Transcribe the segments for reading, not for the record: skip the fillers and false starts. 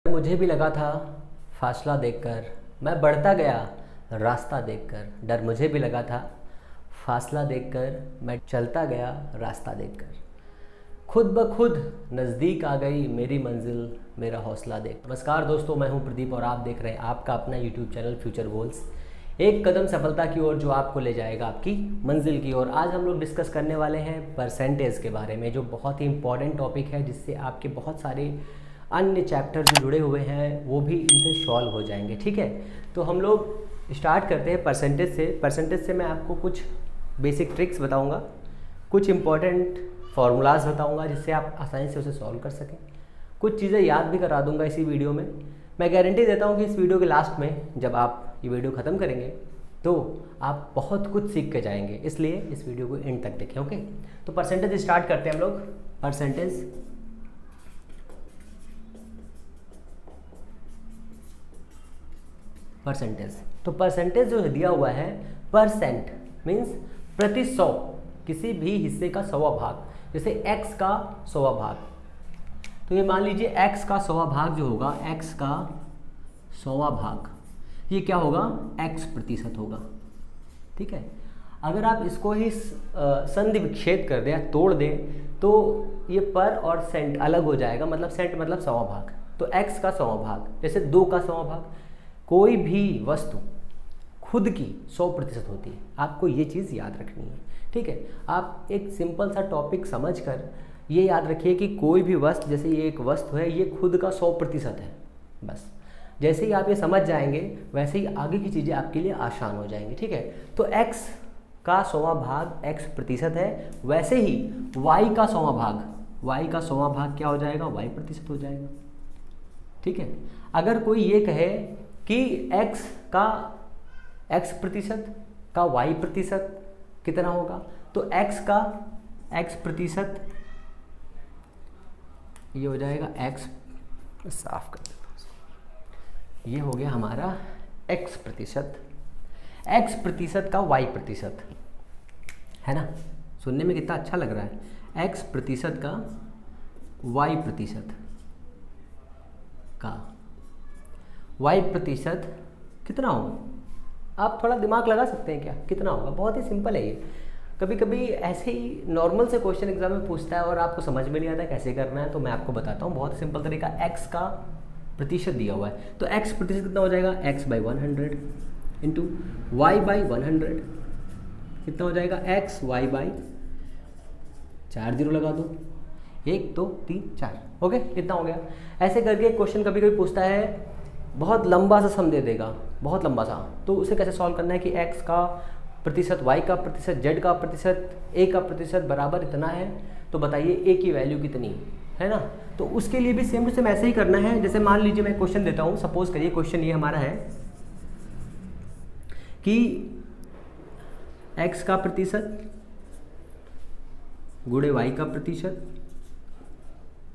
मुझे भी लगा था फासला देखकर, मैं बढ़ता गया रास्ता देखकर। डर मुझे भी लगा था फासला देखकर, मैं चलता गया रास्ता देखकर। खुद ब खुद नज़दीक आ गई मेरी मंजिल, मेरा हौसला देख। नमस्कार दोस्तों, मैं हूं प्रदीप और आप देख रहे हैं आपका अपना यूट्यूब चैनल फ्यूचर गोल्स। एक कदम सफलता की ओर जो आपको ले जाएगा आपकी मंजिल की ओर। आज हम लोग डिस्कस करने वाले हैं परसेंटेज के बारे में, जो बहुत ही इंपॉर्टेंट टॉपिक है, जिससे आपके बहुत सारे अन्य चैप्टर जो जुड़े हुए हैं वो भी इनसे सॉल्व हो जाएंगे। ठीक है, तो हम लोग स्टार्ट करते हैं परसेंटेज से। परसेंटेज से मैं आपको कुछ बेसिक ट्रिक्स बताऊंगा, कुछ इंपॉर्टेंट फार्मूलाज बताऊंगा जिससे आप आसानी से उसे सॉल्व कर सकें। कुछ चीज़ें याद भी करा दूंगा इसी वीडियो में। मैं गारंटी देता हूं कि इस वीडियो के लास्ट में जब आप ये वीडियो ख़त्म करेंगे तो आप बहुत कुछ सीख के जाएंगे, इसलिए इस वीडियो को एंड तक देखें। ओके, तो परसेंटेज स्टार्ट करते हैं हम लोग। परसेंटेज तो परसेंटेज जो दिया हुआ है, परसेंट मीन्स प्रति 100, किसी भी हिस्से का 100वां भाग। जैसे x का 100वां भाग, तो ये मान लीजिए x का 100वां भाग जो होगा, x का 100वां भाग, ये क्या होगा, x प्रतिशत होगा। ठीक है, अगर आप इसको ही संधि विच्छेद कर दें या तोड़ दें तो ये पर और सेंट अलग हो जाएगा। मतलब सेंट मतलब 100वां भाग, तो x का 100वां भाग, जैसे 2 का 100वां भाग। कोई भी वस्तु खुद की 100% होती है, आपको ये चीज़ याद रखनी है। ठीक है, आप एक सिंपल सा टॉपिक समझकर ये याद रखिए कि कोई भी वस्तु, जैसे ये एक वस्तु है, ये खुद का 100% है। बस जैसे ही आप ये समझ जाएंगे वैसे ही आगे की चीज़ें आपके लिए आसान हो जाएंगी। ठीक है, तो x का 100वां भाग x प्रतिशत है, वैसे ही y का 100वां भाग क्या हो जाएगा, y प्रतिशत हो जाएगा। ठीक है, अगर कोई ये कहे कि x प्रतिशत का y प्रतिशत कितना होगा, तो x का x प्रतिशत ये हो जाएगा x, साफ कर देता हूँ, ये हो गया हमारा x प्रतिशत। x प्रतिशत का y प्रतिशत है ना, सुनने में कितना अच्छा लग रहा है। x प्रतिशत का y प्रतिशत का y प्रतिशत कितना होगा, आप थोड़ा दिमाग लगा सकते हैं क्या, कितना होगा। बहुत ही सिंपल है ये। कभी कभी ऐसे ही नॉर्मल से क्वेश्चन एग्जाम में पूछता है और आपको समझ में नहीं आता कैसे करना है, तो मैं आपको बताता हूँ बहुत ही सिंपल तरीका। x का प्रतिशत दिया हुआ है, तो x प्रतिशत कितना हो जाएगा, x/100 इंटू y/100 कितना हो जाएगा, xy/, 4 जीरो लगा दो, 1 2 3 4, ओके, कितना हो गया। ऐसे करके क्वेश्चन कभी कभी पूछता है, बहुत लंबा सा सम दे देगा, बहुत लंबा सा, तो उसे कैसे सॉल्व करना है कि x का प्रतिशत, y का प्रतिशत, z का प्रतिशत, a का प्रतिशत बराबर इतना है, तो बताइए a की वैल्यू कितनी है ना। तो उसके लिए भी सेम टू सेम ऐसे ही करना है। जैसे मान लीजिए मैं क्वेश्चन देता हूँ, सपोज करिए क्वेश्चन ये हमारा है कि x का प्रतिशत गुणे y का प्रतिशत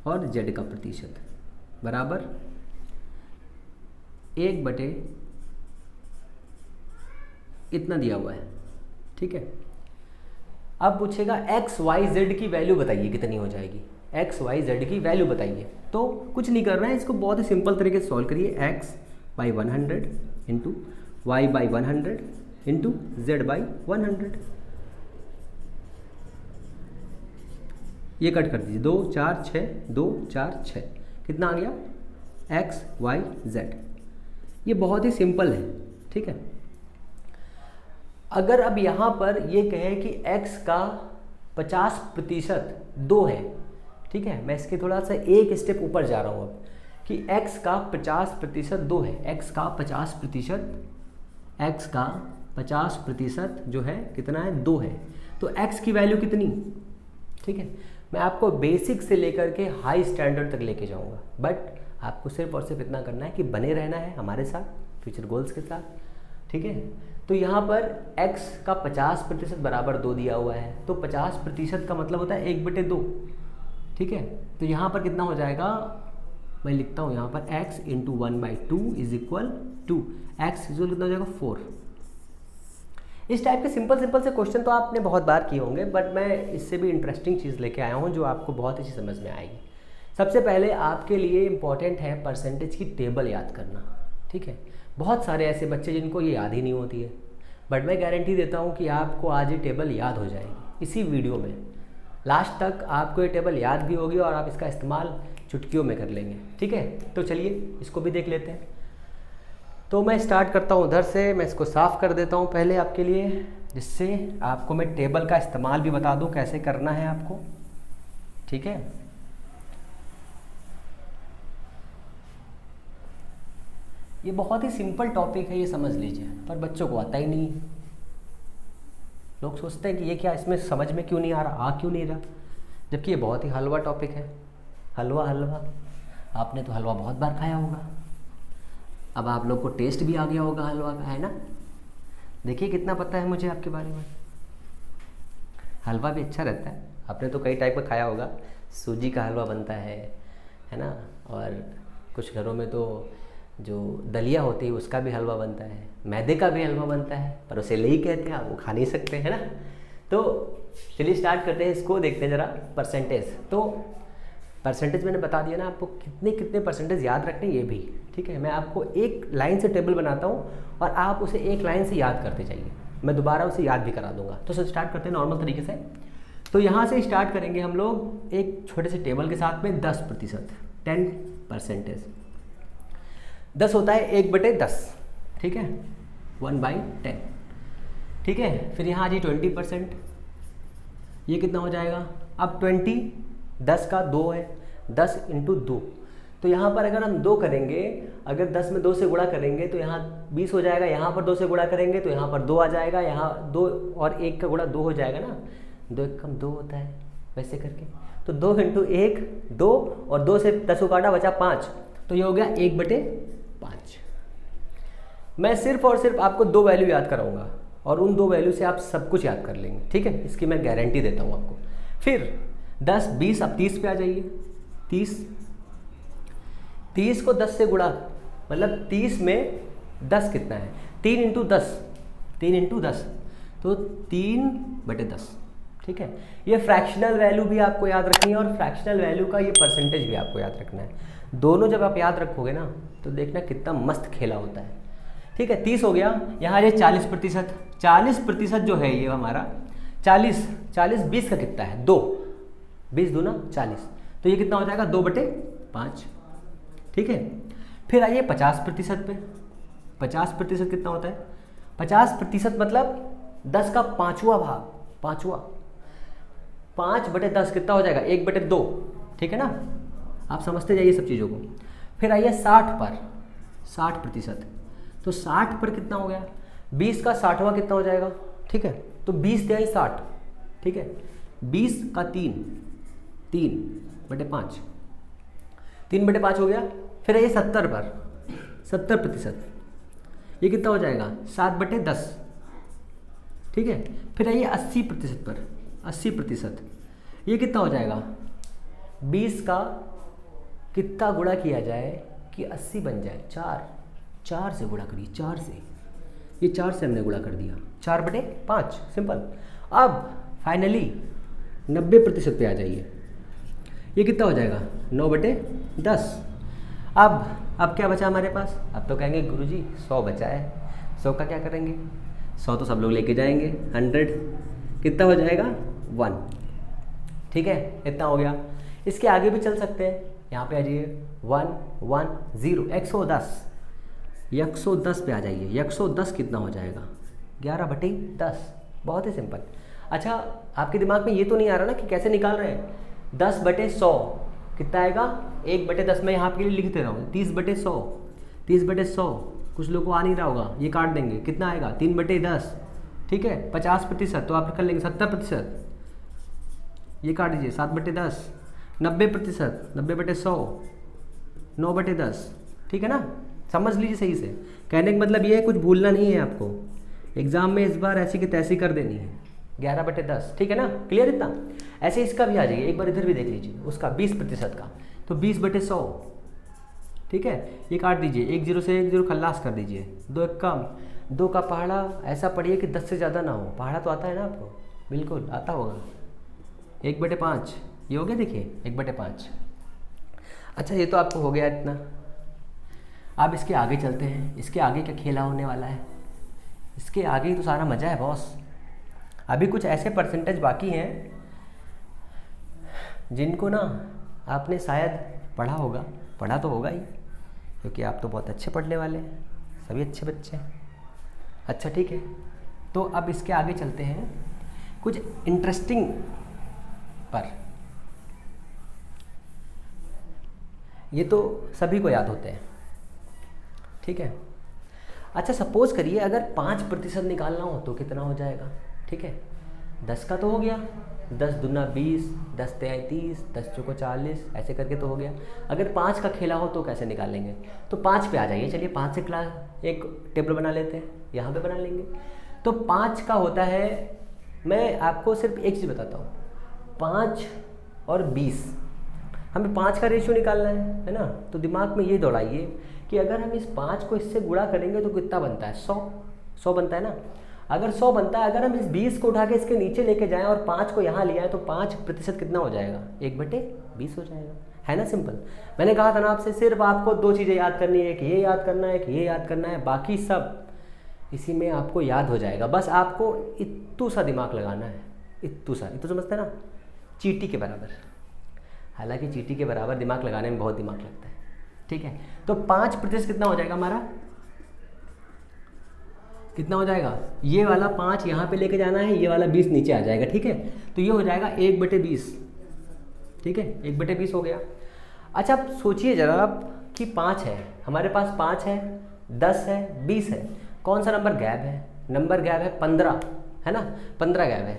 और z का प्रतिशत बराबर 1 बटे इतना दिया हुआ है। ठीक है, अब पूछेगा x y z की वैल्यू बताइए कितनी हो जाएगी, x y z की वैल्यू बताइए। तो कुछ नहीं करना है, इसको बहुत ही सिंपल तरीके से सॉल्व करिए। x/100 into y/100 into z/100, ये कट कर दीजिए, 2 4 6, 2 4 6, कितना आ गया, x y z। ये बहुत ही सिंपल है। ठीक है, अगर अब यहाँ पर ये कहे कि x का 50% 2 है, ठीक है, मैं इसके थोड़ा सा एक स्टेप ऊपर जा रहा हूँ अब, कि x का 50% 2 है, x का 50% जो है कितना है, 2 है, तो x की वैल्यू कितनी। ठीक है, मैं आपको बेसिक से लेकर के हाई स्टैंडर्ड तक लेके जाऊँगा, बट आपको सिर्फ और सिर्फ इतना करना है कि बने रहना है हमारे साथ, फ्यूचर गोल्स के साथ। ठीक है, तो यहाँ पर x का 50% बराबर 2 दिया हुआ है, तो 50% का मतलब होता है 1/2। ठीक है, तो यहाँ पर कितना हो जाएगा, मैं लिखता हूँ यहाँ पर x into 1/2 is equal to x equal कितना हो जाएगा, 4। इस टाइप के सिंपल से क्वेश्चन तो आपने बहुत बार किए होंगे, बट मैं इससे भी इंटरेस्टिंग चीज़ लेके आया हूँ जो आपको बहुत अच्छी समझ में आएगी। सबसे पहले आपके लिए इम्पॉर्टेंट है परसेंटेज की टेबल याद करना, ठीक है। बहुत सारे ऐसे बच्चे जिनको ये याद ही नहीं होती है, बट मैं गारंटी देता हूँ कि आपको आज ये टेबल याद हो जाएगी इसी वीडियो में। लास्ट तक आपको ये टेबल याद भी होगी और आप इसका इस्तेमाल चुटकियों में कर लेंगे, ठीक है। तो चलिए इसको भी देख लेते हैं। तो मैं स्टार्ट करता हूँ उधर से, मैं इसको साफ़ कर देता हूँ पहले आपके लिए, जिससे आपको मैं टेबल का इस्तेमाल भी बता दूँ कैसे करना है आपको, ठीक है। ये बहुत ही सिंपल टॉपिक है, ये समझ लीजिए, पर बच्चों को आता ही नहीं। लोग सोचते हैं कि ये क्या, इसमें समझ में क्यों नहीं आ रहा, क्यों नहीं रहा, जबकि ये बहुत ही हलवा टॉपिक है। हलवा आपने तो हलवा बहुत बार खाया होगा, अब आप लोग को टेस्ट भी आ गया होगा हलवा का, है ना। देखिए कितना पता है मुझे आपके बारे में। हलवा भी अच्छा रहता है, आपने तो कई टाइप का खाया होगा। सूजी का हलवा बनता है ना, और कुछ घरों में तो जो दलिया होती है उसका भी हलवा बनता है, मैदे का भी हलवा बनता है, पर उसे लई कहते हैं, आप वो खा नहीं सकते, है ना। तो चलिए स्टार्ट करते हैं, इसको देखते हैं ज़रा परसेंटेज। तो परसेंटेज मैंने बता दिया ना आपको, कितने कितने परसेंटेज याद रखने ये भी, ठीक है। मैं आपको एक लाइन से टेबल बनाता हूँ और आप उसे एक लाइन से याद करते जाइए, मैं दोबारा उसे याद भी करा दूंगा। तो स्टार्ट करते हैं नॉर्मल तरीके से। तो यहाँ से स्टार्ट करेंगे हम लोग एक छोटे से टेबल के साथ में 10%, 10%। 10 होता है 1/10, ठीक है, 1/10, ठीक है। फिर यहाँ आ जी 20%, ये कितना हो जाएगा। अब 20 10 का 2 है, 10 × 2, तो यहाँ पर अगर हम 2 करेंगे, अगर 10 में 2 से गुणा करेंगे तो यहाँ 20 हो जाएगा, यहाँ पर 2 से गुणा करेंगे तो यहाँ पर 2 आ जाएगा, यहाँ 2 और 1 का गुणा 2 हो जाएगा ना, 2 × 1 = 2 होता है, वैसे करके। तो 2 × 1 2, और 2 से 10 को काटा बचा 5, तो ये हो गया 1/5। मैं सिर्फ और सिर्फ आपको 2 वैल्यू याद कराऊंगा और उन 2 वैल्यू से आप सब कुछ याद कर लेंगे, ठीक है, इसकी मैं गारंटी देता हूँ आपको। फिर 10 20, अब 30 पे आ जाइए। 30 को 10 से गुणा, मतलब 30 में 10 कितना है, 3 × 10, 3 × 10, तो 3/10, ठीक है। ये फ्रैक्शनल वैल्यू भी आपको याद रखनी है और फ्रैक्शनल वैल्यू का ये परसेंटेज भी आपको याद रखना है। दोनों जब आप याद रखोगे ना तो देखना कितना मस्त खेला होता है, ठीक है। 30 हो गया, यहाँ ये 40%, 40% जो है ये हमारा 40 20 का कितना है, 2, 20 दूना 40, तो ये कितना हो जाएगा 2/5, ठीक है। फिर आइए 50% पे। 50% कितना होता है, 50% मतलब 10 का 5वां भाग, 5/10 कितना हो जाएगा, 1/2, ठीक है ना। आप समझते जाइए सब चीज़ों को। फिर आइए 60 पर, 60%, तो 60 पर कितना हो गया, 20 का 60वां कितना हो जाएगा, ठीक है। तो 20 × 60, ठीक है, 20 का 3, 3/5, 3/5 हो गया। फिर आइए 70 पर, 70%, ये कितना हो जाएगा 7/10, ठीक है। फिर आइए 80% पर, 80%, ये कितना हो जाएगा, 20 का कितना गुणा किया जाए कि 80 बन जाए, 4 से गुणा करिए, 4 से, ये 4 से हमने गुणा कर दिया, 4/5, सिंपल। अब फाइनली 90% पे आ जाइए, ये कितना हो जाएगा 9/10। अब क्या बचा हमारे पास, अब तो कहेंगे गुरुजी 100 बचा है, 100 का क्या करेंगे, 100 तो सब लोग लेके जाएंगे, 100 कितना हो जाएगा 1, ठीक है, इतना हो गया। इसके आगे भी चल सकते हैं, यहाँ पे आ जाइए 1 1 0, 110, 110 पे आ जाइए, 110 कितना हो जाएगा 11/10, बहुत ही सिंपल। अच्छा, आपके दिमाग में ये तो नहीं आ रहा ना कि कैसे निकाल रहे हैं, 10/100 कितना आएगा, 1/10, मैं यहाँ आपके लिए लिख दे रहा हूँ, 30/100, 30/100, कुछ लोगों को आ नहीं रहा होगा, ये काट देंगे, कितना आएगा 3/10, ठीक है। 50% तो आप कर लेंगे 70%, ये काट दीजिए 7/10, 90%, 90/100, 9/10, ठीक है ना। समझ लीजिए सही से, कहने का मतलब ये है कुछ भूलना नहीं है आपको, एग्जाम में इस बार ऐसी की तैसी कर देनी है, 11/10, ठीक है ना, क्लियर इतना। ऐसे इसका भी आ जाइए, एक बार इधर भी देख लीजिए उसका 20% का, तो 20/100, ठीक है, ये काट दीजिए, 1 0 से 1 0 खल्लास कर दीजिए, 2 1 कम, 2 का पहाड़ा ऐसा पढ़िए कि 10 से ज़्यादा ना हो, पहाड़ा तो आता है ना आपको, बिल्कुल आता होगा, 1/5, ये हो गया, देखिए 1/5। अच्छा ये तो आपको हो गया इतना। अब इसके आगे चलते हैं, इसके आगे क्या खेला होने वाला है, इसके आगे ही तो सारा मज़ा है बॉस। अभी कुछ ऐसे परसेंटेज बाकी हैं जिनको ना आपने शायद पढ़ा होगा, पढ़ा तो होगा ही, क्योंकि आप तो बहुत अच्छे पढ़ने वाले हैं, सभी अच्छे बच्चे हैं। अच्छा ठीक है, तो अब इसके आगे चलते हैं कुछ इंटरेस्टिंग पर। ये तो सभी को याद होते हैं, ठीक है। अच्छा सपोज करिए अगर 5% निकालना हो तो कितना हो जाएगा, ठीक है। 10 का तो हो गया, 10 दूना 20, 10 तिहाई 30, 10 चौको 40, ऐसे करके तो हो गया। अगर 5 का खेला हो तो कैसे निकालेंगे, तो 5 पे आ जाइए। चलिए 5 से क्लास एक टेबल बना लेते हैं, यहाँ पे बना लेंगे। तो 5 का होता है, मैं आपको सिर्फ एक चीज़ बताता हूँ, 5 और 20, हमें 5 का रेशियो निकालना है ना। तो दिमाग में ये दौड़ाइए कि अगर हम इस 5 को इससे गुणा करेंगे तो कितना बनता है, 100 बनता है ना। अगर 100 बनता है, अगर हम इस 20 को उठा के इसके नीचे लेके जाएं और 5 को यहाँ लिया है तो 5% कितना हो जाएगा, 1/20 हो जाएगा, है ना। सिंपल। मैंने कहा था ना आपसे, सिर्फ आपको 2 चीज़ें याद करनी है, कि ये याद करना है, कि ये याद करना है, बाकी सब इसी में आपको याद हो जाएगा। बस आपको इत्तू सा दिमाग लगाना है, इत्तू समझते हैं ना, चींटी के बराबर। हालांकि चींटी के बराबर दिमाग लगाने में बहुत दिमाग लगता है, ठीक है। तो 5% कितना हो जाएगा हमारा, कितना हो जाएगा, ये वाला 5 यहाँ पे लेके जाना है, ये वाला 20 नीचे आ जाएगा, ठीक है। तो ये हो जाएगा 1/20, ठीक है, 1/20 हो गया। अच्छा अब सोचिए जरा आप कि 5 है हमारे पास, 5 है, 10 है, 20 है, कौन सा नंबर गैप है, नंबर गैप है 15, है ना, 15 गैप है।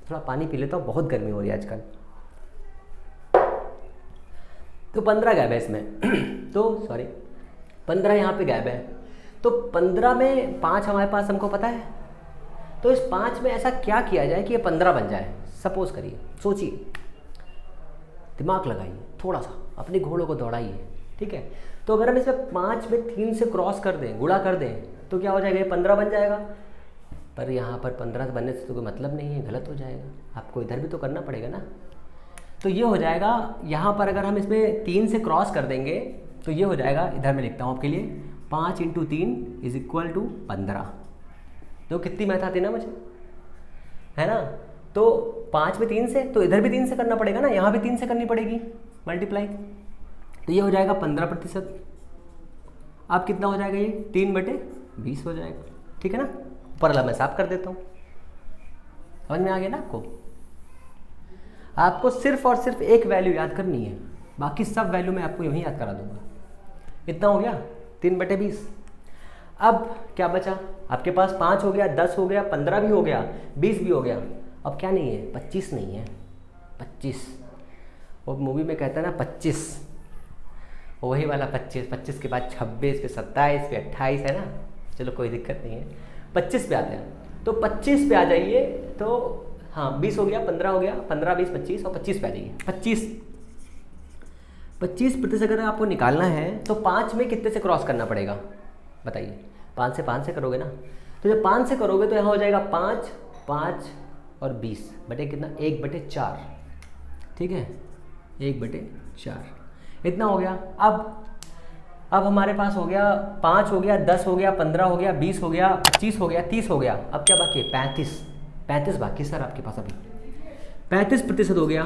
थोड़ा पानी पी लेता हूँ, बहुत गर्मी हो रही है आजकल। तो 15 गैप है इसमें तो सॉरी 15 यहाँ पे गैप है। तो 15 में 5 हमारे पास हमको पता है, तो इस 5 में ऐसा क्या किया जाए कि ये 15 बन जाए। सपोज करिए, सोचिए, दिमाग लगाइए, थोड़ा सा अपने घोड़ों को दौड़ाइए, ठीक है। तो अगर हम इसमें 5 में 3 से क्रॉस कर दें, गुणा कर दें, तो क्या हो जाएगा, ये 15 बन जाएगा। पर यहाँ पर 15 बनने से तो कोई मतलब नहीं है, गलत हो जाएगा, आपको इधर भी तो करना पड़ेगा ना। तो ये हो जाएगा, यहाँ पर अगर हम इसमें 3 से क्रॉस कर देंगे तो ये हो जाएगा, इधर मैं लिखता हूँ आपके लिए, 5 × 3 = 15। तो कितनी मैथ आती है ना मुझे, है ना। तो 5 में 3 से, तो इधर भी 3 से करना पड़ेगा ना, यहाँ भी 3 से करनी पड़ेगी मल्टीप्लाई। तो ये हो जाएगा 15%। अब कितना हो जाएगा, ये 3/20 हो जाएगा, ठीक है ना। ऊपर वाला मैं साफ कर देता हूँ, समझ में आ गया ना आपको। आपको सिर्फ और सिर्फ एक वैल्यू याद करनी है, बाकी सब वैल्यू मैं आपको यहीं याद करा दूंगा। इतना हो गया 3/20। अब क्या बचा आपके पास, 5 हो गया, 10 हो गया, 15 भी हो गया, 20 भी हो गया। अब क्या नहीं है, 25 नहीं है, 25। वो मूवी में कहता है ना 25, वही वाला 25 के बाद 26, फिर 27, फिर 28, है ना। चलो कोई दिक्कत नहीं है, 25 पे आते हैं। तो 25 पे आ जाइए, तो हाँ 20 हो गया, 15 हो गया, 15, 20, 25 और 25 पे आ जाइए। 25% अगर आपको निकालना है तो 5 में कितने से क्रॉस करना पड़ेगा बताइए। 5 से करोगे ना, तो जब 5 से करोगे तो यहाँ हो जाएगा 5, 5 और 20 बटे कितना, 1/4, ठीक है, 1/4 इतना हो गया। अब हमारे पास हो गया 5 हो गया, 10 हो गया, 15 हो गया, 20 हो गया, 25 हो गया, 30 हो गया। अब क्या बाकी है, 35 बाकी सर आपके पास अभी 35% हो गया।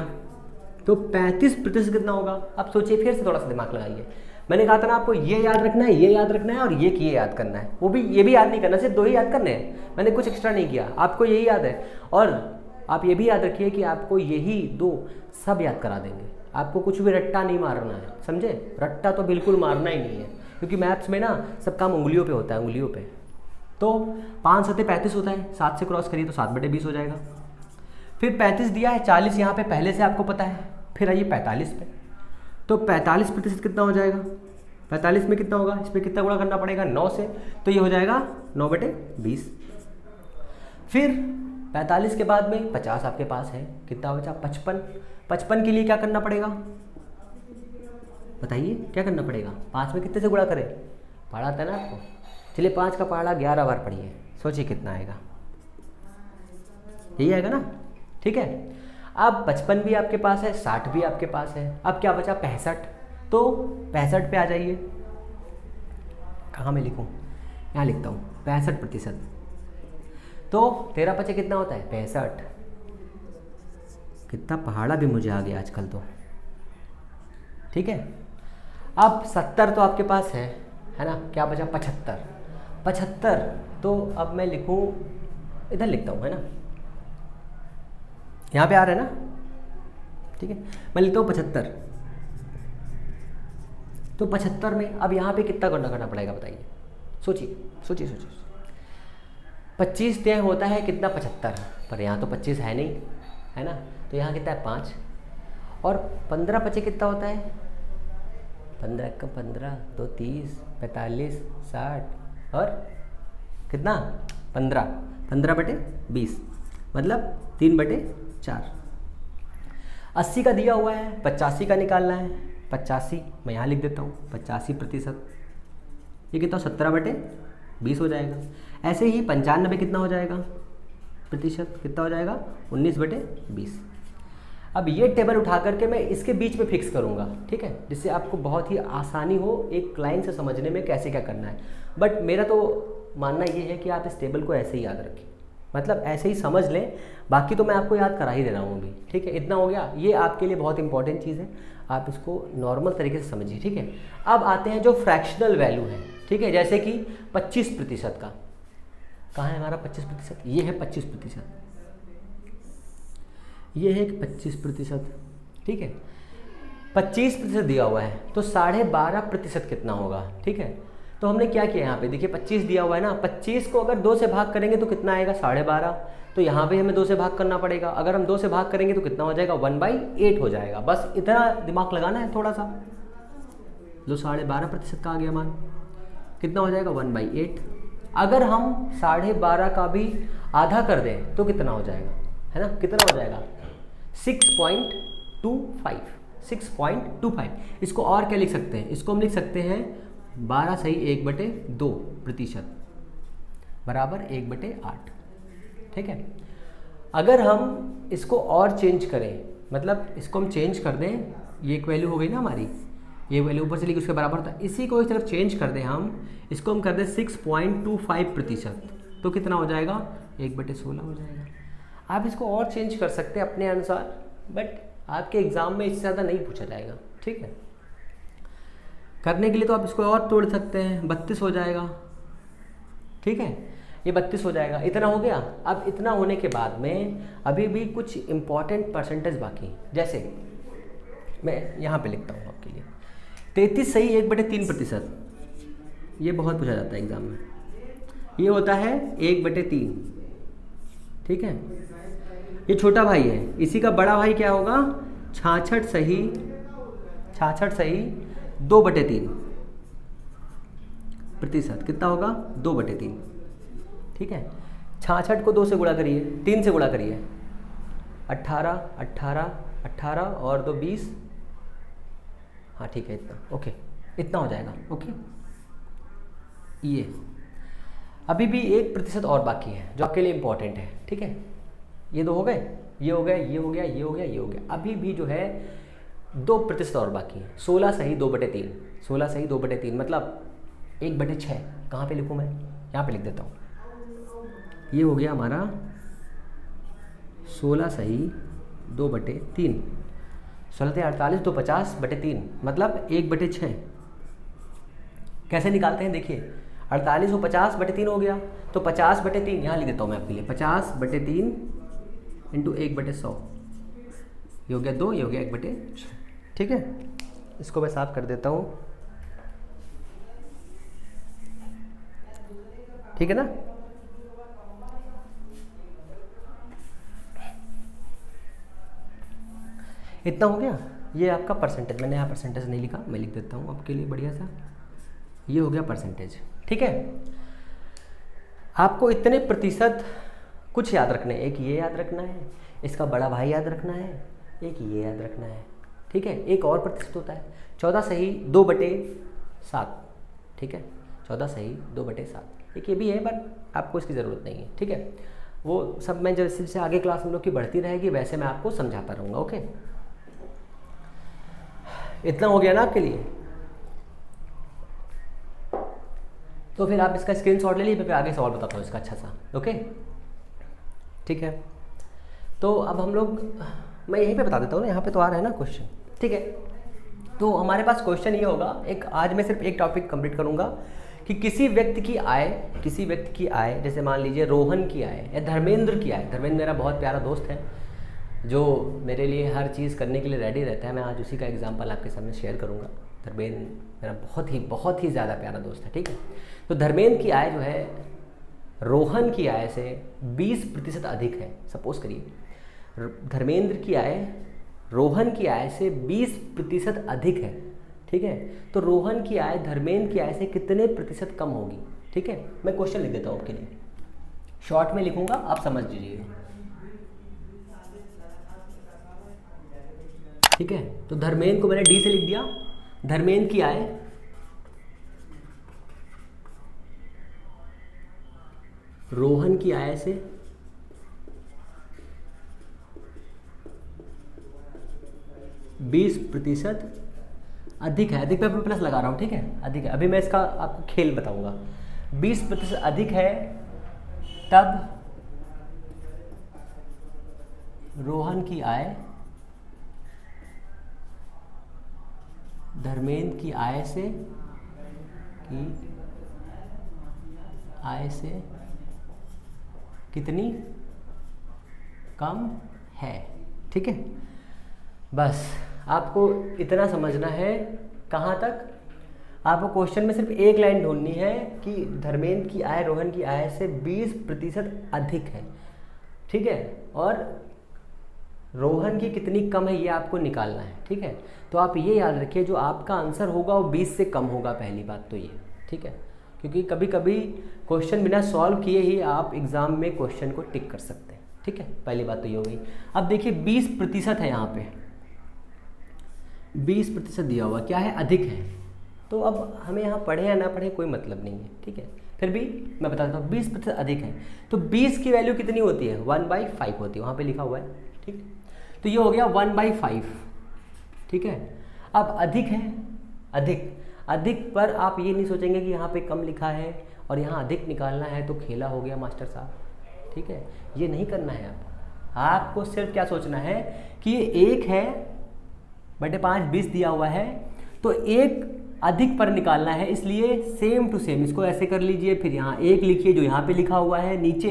तो 35% कितना होगा, अब सोचिए, फिर से थोड़ा सा दिमाग लगाइए। मैंने कहा था ना आपको ये याद रखना है, ये याद रखना है और ये याद करना है। वो भी ये भी याद नहीं करना, सिर्फ 2 ही याद करने हैं, मैंने कुछ एक्स्ट्रा नहीं किया, आपको यही याद है। और आप ये भी याद रखिए कि आपको यही 2 सब याद करा देंगे, आपको कुछ भी रट्टा नहीं मारना है, समझे। रट्टा तो बिल्कुल मारना ही नहीं है, क्योंकि मैथ्स में ना सब काम उंगलियों पे होता है, उंगलियों पे। तो 5 × 7 = 35 होता है, 7 से क्रॉस करिए तो 7/20 हो जाएगा। फिर 35 दिया है, 40 यहाँ पे पहले से आपको पता है। फिर आइए 45 पे, तो 45% कितना हो जाएगा, 45 में कितना होगा, इस पर कितना गुणा करना पड़ेगा, 9 से, तो ये हो जाएगा 9/20। फिर 45 के बाद में 50 आपके पास है, कितना बचा, 55 के लिए क्या करना पड़ेगा बताइए, क्या करना पड़ेगा। 5 में कितने से गुणा करें, पढ़ा था ना आपको। चलिए 5 का पहाड़ा 11 बार पढ़िए, सोचिए कितना आएगा, यही आएगा ना, ठीक है। अब 55 भी आपके पास है, 60 भी आपके पास है। अब क्या बचा, 65। तो 65 पे आ जाइए। कहाँ मैं लिखूँ, यहाँ लिखता हूँ 65%। तो 13×5 कितना होता है 65। कितना पहाड़ा भी मुझे आ गया आजकल तो, ठीक है। अब 70 तो आपके पास है ना, क्या बचा 75। तो अब मैं लिखूँ, इधर लिखता हूँ, है ना, यहाँ पे आ रहा है ना, ठीक है। मैं लिखता हूँ 75। तो 75 में अब यहाँ पे कितना करना पड़ेगा बताइए, सोचिए सोचिए सोचिए। 25 तय होता है कितना 75, पर यहाँ तो 25 है नहीं, है ना, तो यहाँ कितना है 5। और 15×5 कितना होता है 15 का 15, 2 30, 45, 60 और कितना 15/20 मतलब 3/4। 80 का दिया हुआ है, 85 का निकालना है। 85 मैं यहाँ लिख देता हूँ 85%। ये कितना 17/20 हो जाएगा। ऐसे ही 95 कितना हो जाएगा प्रतिशत, कितना हो जाएगा 19/20। अब ये टेबल उठा करके मैं इसके बीच में फिक्स करूँगा, ठीक है, जिससे आपको बहुत ही आसानी हो एक लाइन से समझने में कैसे क्या करना है। बट मेरा तो मानना ये है कि आप इस टेबल को ऐसे ही याद रखें, मतलब ऐसे ही समझ लें, बाकी तो मैं आपको याद करा ही दे रहा हूँ अभी, ठीक है। इतना हो गया, ये आपके लिए बहुत इंपॉर्टेंट चीज़ है, आप इसको नॉर्मल तरीके से समझिए, ठीक है। अब आते हैं जो फ्रैक्शनल वैल्यू है, ठीक है, जैसे कि 25% का, कहाँ है हमारा 25%, ये है 25%, ये है 25%, ठीक है। 25% दिया हुआ है, तो 12.5% कितना होगा, ठीक है। तो हमने क्या किया यहाँ पे, देखिए 25 दिया हुआ है ना, 25 को अगर 2 से भाग करेंगे तो कितना आएगा 12.5। तो यहाँ पे हमें 2 से भाग करना पड़ेगा, अगर हम 2 से भाग करेंगे तो कितना हो जाएगा 1/8 हो जाएगा। बस इतना दिमाग लगाना है थोड़ा सा। जो 12.5% का आ गया मान, कितना हो जाएगा 1/8। अगर हम 12.5 का भी आधा कर दें तो कितना हो जाएगा, है ना, कितना हो जाएगा 6.25। 6.25। इसको और क्या लिख सकते हैं, इसको हम लिख सकते हैं 12/1/2% बराबर 1/8, ठीक है। अगर हम इसको और चेंज करें, मतलब इसको हम चेंज कर दें, ये एक वैल्यू हो गई ना हमारी, ये वैल्यू ऊपर से लिखी उसके बराबर था, इसी को एक तरफ चेंज कर दें हम, इसको हम कर दें 6.25%, तो कितना हो जाएगा 1/16 हो जाएगा। आप इसको और चेंज कर सकते हैं अपने अनुसार, बट आपके एग्ज़ाम में इससे ज़्यादा नहीं पूछा जाएगा, ठीक है। करने के लिए तो आप इसको और तोड़ सकते हैं, 32 हो जाएगा, ठीक है, ये 32 हो जाएगा। इतना हो गया। अब इतना होने के बाद में अभी भी कुछ इम्पॉर्टेंट परसेंटेज बाकी, जैसे मैं यहाँ पे लिखता हूँ आपके लिए 33 सही 1/3%, ये बहुत पूछा जाता है एग्ज़ाम में, ये होता है 1/3, ठीक है। ये छोटा भाई है, इसी का बड़ा भाई क्या होगा 66 सही 2/3%, कितना होगा 2/3, ठीक है। 66 को 2 से गुणा करिए, 3 से गुणा करिए, 18 18 18 और 2 20, हाँ ठीक है, इतना ओके, इतना हो जाएगा, ओके। ये अभी भी 1% और बाकी है जो आपके लिए इम्पोर्टेंट है, ठीक है। ये 2 हो गए, ये हो गया, ये हो गया, ये हो गया, ये हो गया। अभी भी जो है 2% और बाकी है। 16 सही 2/3, 16 सही 2/3 मतलब 1/6। कहाँ पे लिखूँ मैं, यहाँ पे लिख देता हूँ। ये हो गया हमारा 16 सही 2/3, 16 48 तो 50/3 मतलब 1/6। कैसे निकालते हैं देखिए, 48 को 50/3 हो गया, तो 50/3 यहाँ लिख देता हूँ मैं आपके लिए, 50/3 इंटू 1/100, ये हो गया 2, ये हो गया 1/6, ठीक है। इसको मैं साफ कर देता हूँ, ठीक है ना। इतना हो गया। ये आपका परसेंटेज, मैंने यहाँ परसेंटेज नहीं लिखा, मैं लिख देता हूँ आपके लिए बढ़िया सा। ये हो गया परसेंटेज, ठीक है। आपको इतने प्रतिशत कुछ याद रखने, एक ये याद रखना है, इसका बड़ा भाई याद रखना है, एक ये याद रखना है, ठीक है। एक और प्रतिशत होता है 14 सही 2/7, ठीक है, 14 सही 2/7, एक ये भी है, बट आपको इसकी ज़रूरत नहीं है, ठीक है। वो सब मैं जैसे जैसे आगे क्लास हम लोग की बढ़ती रहेगी वैसे मैं आपको समझाता रहूँगा, ओके। इतना हो गया ना आपके लिए। तो फिर आप इसका स्क्रीनशॉट ले लीजिए, फिर आगे सवाल बताता हूँ इसका अच्छा सा। ओके ठीक है, तो अब हम लोग, मैं यहीं पे बता देता हूँ ना, यहाँ पे तो आ रहा है ना क्वेश्चन। ठीक है, तो हमारे पास क्वेश्चन ये होगा, एक आज मैं सिर्फ एक टॉपिक कंप्लीट करूँगा कि किसी व्यक्ति की आय, जैसे मान लीजिए रोहन की आय या धर्मेंद्र की आय। धर्मेंद्र मेरा बहुत प्यारा दोस्त है जो मेरे लिए हर चीज़ करने के लिए रेडी रहता है। मैं आज उसी का एग्जांपल आपके सामने शेयर करूँगा। धर्मेंद्र मेरा बहुत ही ज़्यादा प्यारा दोस्त है। ठीक है, तो धर्मेंद्र की आय जो है रोहन की आय से 20% अधिक है। सपोज करिए धर्मेंद्र की आय रोहन की आय से 20% अधिक है। ठीक है, तो रोहन की आय धर्मेंद्र की आय से कितने प्रतिशत कम होगी। ठीक है, मैं क्वेश्चन लिख देता हूँ आपके लिए, शॉर्ट में लिखूंगा, आप समझ लीजिए। ठीक है, तो धर्मेंद्र को मैंने डी से लिख दिया। धर्मेंद्र की आय रोहन की आय से 20% अधिक है। अधिक पे प्लस लगा रहा हूँ। ठीक है, अधिक है। अभी मैं इसका आपको खेल बताऊंगा। 20% अधिक है तब रोहन की आय धर्मेंद्र की आय से कितनी कम है। ठीक है, बस आपको इतना समझना है। कहाँ तक? आपको क्वेश्चन में सिर्फ एक लाइन ढूंढनी है कि धर्मेंद्र की आय रोहन की आय से 20% अधिक है। ठीक है, और रोहन की कितनी कम है ये आपको निकालना है। ठीक है, तो आप ये याद रखिए जो आपका आंसर होगा वो 20 से कम होगा। पहली बात तो ये, ठीक है, क्योंकि कभी कभी क्वेश्चन बिना सॉल्व किए ही आप एग्जाम में क्वेश्चन को टिक कर सकते हैं। ठीक है, पहली बात तो ये हो गई। अब देखिए 20% है, यहाँ पे 20% दिया हुआ, क्या है? अधिक है। तो अब हमें यहाँ पढ़े या ना पढ़े कोई मतलब नहीं है। ठीक है, फिर भी मैं बता देता हूँ 20% अधिक है। तो 20 की वैल्यू कितनी होती है? 1/5 होती है, वहाँ पे लिखा हुआ है। ठीक, तो ये हो गया 1/5। ठीक है, अब अधिक है, अधिक पर आप ये नहीं सोचेंगे कि यहाँ पे कम लिखा है और यहाँ अधिक निकालना है तो खेला हो गया मास्टर साहब। ठीक है, ये नहीं करना है। आपको सिर्फ क्या सोचना है कि ये 1 है बटे 5 20 दिया हुआ है, तो 1 अधिक पर निकालना है, इसलिए सेम टू सेम इसको ऐसे कर लीजिए। फिर यहाँ 1 लिखिए जो यहाँ पे लिखा हुआ है, नीचे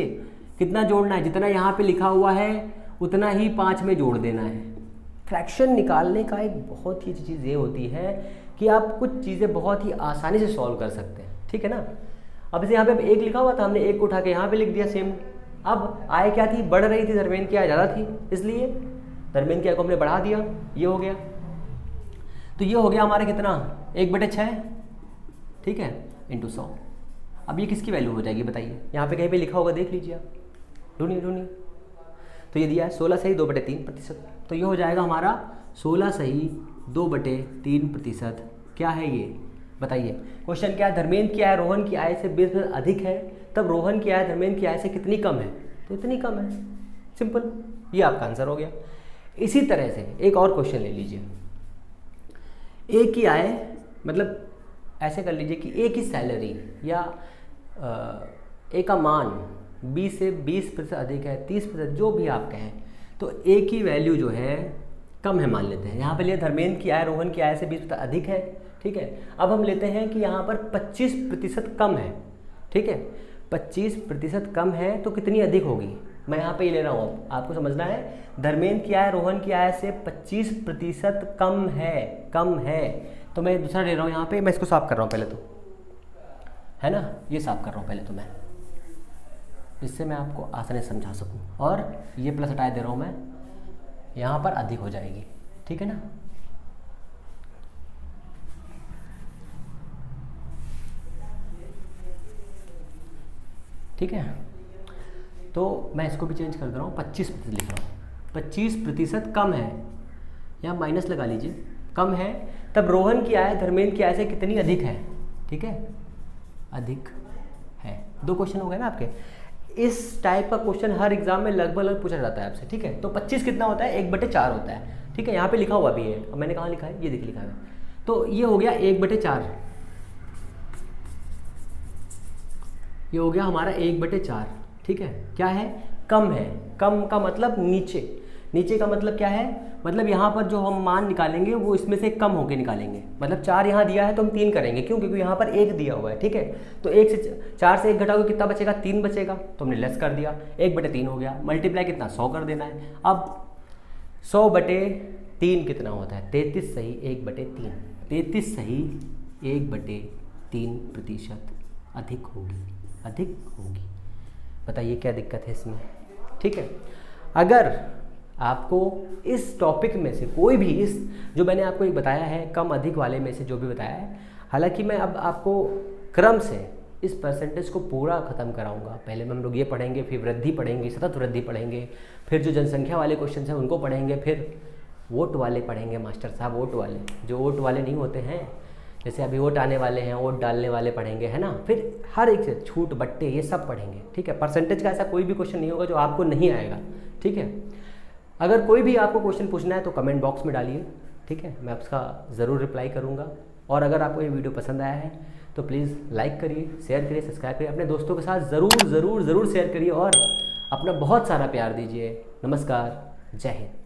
कितना जोड़ना है? जितना यहाँ पे लिखा हुआ है उतना ही 5 में जोड़ देना है। फ्रैक्शन निकालने का एक बहुत ही चीज़ ये होती है कि आप कुछ चीज़ें बहुत ही आसानी से सॉल्व कर सकते हैं। ठीक है ना, अब इसे यहाँ पे 1 लिखा हुआ था, हमने 1 को उठा के यहाँ पे लिख दिया सेम। अब आय क्या थी? बढ़ रही थी, धर्मेंद्र की आय ज़्यादा थी, इसलिए धर्मेंद्र की आय को हमने बढ़ा दिया। ये हो गया, तो ये हो गया हमारा कितना? 1/6। ठीक है, इंटू 100। अब ये किसकी वैल्यू हो जाएगी बताइए? यहाँ पे कहीं पे लिखा होगा, देख लीजिए आप, ढूंढिए। तो ये दिया है 16 सही 2/3%। तो ये हो जाएगा हमारा 16 सही 2/3%। क्या है ये बताइए? क्वेश्चन क्या है? धर्मेंद्र की आय रोहन की आय से 20% अधिक है, तब रोहन की आय धर्मेंद्र की आय से कितनी कम है? तो इतनी कम है। सिंपल, ये आपका आंसर हो गया। इसी तरह से एक और क्वेश्चन ले लीजिए। ए की आय, मतलब ऐसे कर लीजिए कि ए की सैलरी या ए का मान 20 से 20% अधिक है, 30%, जो भी आप कहें, तो ए की वैल्यू जो है कम है मान लेते हैं। यहाँ पे लिया धर्मेंद्र की आय रोहन की आय से 20% अधिक है। ठीक है, अब हम लेते हैं कि यहाँ पर 25% कम है। ठीक है, 25% कम है तो कितनी अधिक होगी? मैं यहाँ पे ये ले रहा हूँ, आपको समझना है। धर्मेंद्र की आय रोहन की आय से 25% कम है, तो मैं दूसरा ले रहा हूँ यहाँ पे। मैं इसको साफ कर रहा हूँ पहले, तो है ना, ये साफ कर रहा हूँ पहले तो मैं, जिससे मैं आपको आसानी से समझा सकूँ। और ये प्लस हटा दे रहा हूँ मैं, यहाँ पर अधिक हो जाएगी। ठीक है ना, ठीक है, तो मैं इसको भी चेंज कर दे रहा हूँ, 25% लिख रहा हूँ। 25% कम है, यहाँ माइनस लगा लीजिए, कम है, तब रोहन की आय धर्मेंद्र की आय से कितनी अधिक है? ठीक है, अधिक है। 2 क्वेश्चन हो गए ना आपके। इस टाइप का क्वेश्चन हर एग्जाम में लगभग पूछा जाता है आपसे। ठीक है, तो 25 कितना होता है? 1/4 होता है। ठीक है, यहाँ पे लिखा हुआ भी है, अब मैंने कहाँ लिखा है, ये देखिए लिखा है। तो ये हो गया 1/4, ये हो गया हमारा 1/4। ठीक है, क्या है, कम है। कम का मतलब नीचे, नीचे का मतलब क्या है, मतलब यहाँ पर जो हम मान निकालेंगे वो इसमें से कम होके निकालेंगे। मतलब 4 यहाँ दिया है तो हम 3 करेंगे, क्यों, क्योंकि यहाँ पर 1 दिया हुआ है। ठीक है, तो 4 से 1 घटाओगे कितना बचेगा, 3 बचेगा, तो हमने लेस कर दिया, 1/3 हो गया। मल्टीप्लाई कितना, 100 कर देना है। अब 100/3 कितना होता है, 33 सही 1/3, 33 सही 1/3% अधिक होगी, अधिक होगी। बताइए क्या दिक्कत है इसमें। ठीक है, अगर आपको इस टॉपिक में से कोई भी, इस जो मैंने आपको एक बताया है कम अधिक वाले में से जो भी बताया है, हालांकि मैं अब आपको क्रम से इस परसेंटेज को पूरा ख़त्म कराऊंगा। पहले हम लोग ये पढ़ेंगे, फिर वृद्धि पढ़ेंगे, सतत वृद्धि पढ़ेंगे, फिर जो जनसंख्या वाले क्वेश्चन हैं उनको पढ़ेंगे, फिर वोट वाले पढ़ेंगे मास्टर साहब, वोट वाले, जो वोट वाले नहीं होते हैं, जैसे अभी वोट आने वाले हैं, वोट डालने वाले पढ़ेंगे, है ना। फिर हर एक से छूट बट्टे ये सब पढ़ेंगे। ठीक है, परसेंटेज का ऐसा कोई भी क्वेश्चन नहीं होगा जो आपको नहीं आएगा। ठीक है, अगर कोई भी आपको क्वेश्चन पूछना है तो कमेंट बॉक्स में डालिए। ठीक है, मैं उसका ज़रूर रिप्लाई करूँगा। और अगर आपको ये वीडियो पसंद आया है तो प्लीज़ लाइक करिए, शेयर करिए, सब्सक्राइब करिए, अपने दोस्तों के साथ ज़रूर ज़रूर ज़रूर शेयर करिए और अपना बहुत सारा प्यार दीजिए। नमस्कार, जय हिंद।